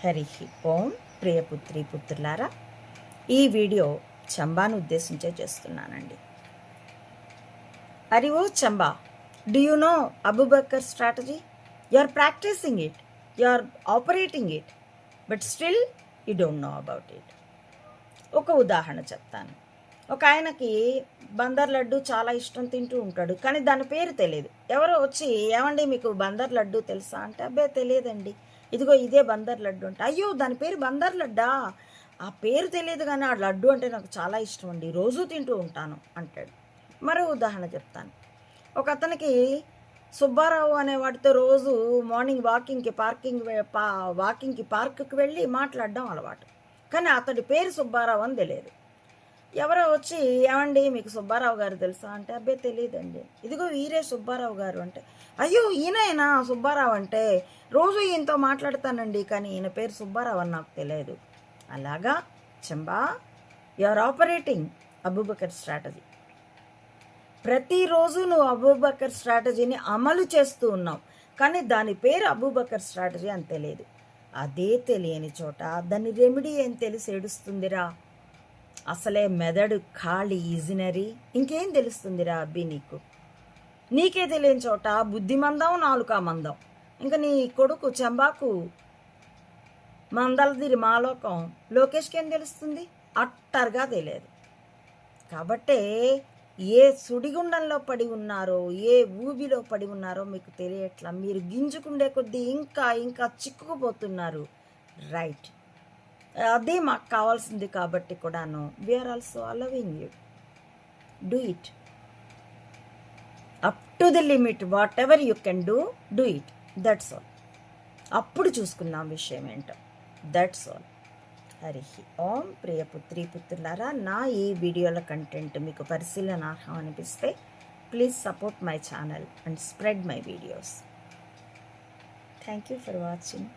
హరి ఓం ప్రియపుత్రి పుత్రులారా, ఈ వీడియో చంబాను ఉద్దేశించే చేస్తున్నానండి. అరి ఓ Chamba, do you know Abubakar strategy? You are practising it, you are operating it, but still you don't know about it. ఒక ఉదాహరణ చెప్తాను. ఒక ఆయనకి బందర్ లడ్డు చాలా ఇష్టం, తింటూ ఉంటాడు, కానీ దాని పేరు తెలియదు. ఎవరో వచ్చి, ఏమండి మీకు బందర్ లడ్డు తెలుసా అంటే, అబ్బే తెలియదండి, ఇదిగో ఇదే బందర్ లడ్డు అంటే, అయ్యో దాని పేరు బందర్ లడ్డా, ఆ పేరు తెలియదు కానీ ఆ లడ్డు అంటే నాకు చాలా ఇష్టం అండి, రోజూ తింటూ ఉంటాను అంటాడు. మరో ఉదాహరణ చెప్తాను. ఒక అతనికి సుబ్బారావు అనే వాటితో రోజు మార్నింగ్ వాకింగ్కి పార్కుకి వెళ్ళి మాట్లాడడం అలవాటు, కానీ అతడి పేరు సుబ్బారావు అని తెలియదు. ఎవరో వచ్చి, ఏమండి మీకు సుబ్బారావు గారు తెలుసా అంటే, అబ్బే తెలియదండి, ఇదిగో వీరే సుబ్బారావు గారు అంటే, అయ్యో ఈయనైనా సుబ్బారావు అంటే, రోజు ఈయనతో మాట్లాడతానండి, కానీ ఈయన పేరు సుబ్బారావు అని నాకు తెలియదు. అలాగా చంబా, you are operating Abubakar strategy. ప్రతిరోజు నువ్వు అబూబకర్ స్ట్రాటజీని అమలు చేస్తూ ఉన్నావు, కానీ దాని పేరు అబూబకర్ స్ట్రాటజీ అని తెలియదు. అదే తెలియని చోట దాని రెమెడీ ఏం తెలిసి ఏడుస్తుందిరా? అసలే మెదడు ఖాళీ, ఈజినరీ, ఇంకేం తెలుస్తుందిరా అబ్బి నీకు? నీకే తెలియని చోట బుద్ధిమందం, నాలుకా మందం. ఇంకా నీ కొడుకు చంబాకు మందలదిరి మాలోకం లోకేష్కి ఏం తెలుస్తుంది? అట్టర్గా తెలియదు. కాబట్టే ఏ సుడిగుండంలో పడి ఉన్నారో, ఏ ఊబిలో పడి ఉన్నారో మీకు తెలియట్లా. మీరు గింజుకుండే కొద్దీ ఇంకా ఇంకా చిక్కుకుపోతున్నారు. రైట్, అదే మాకు కావాల్సింది. కాబట్టి కూడాను we are also allowing you, do it up to the limit, whatever you can do it, that's all. అప్పుడు చూసుకుందాం విషయం ఏంటో. That's all. హరి ఓం ప్రియపుత్రి పుత్రులారా, నా ఈ వీడియోల కంటెంట్ మీకు పరిశీలనార్హం అనిపిస్తే please support my channel and spread my videos. Thank you for watching.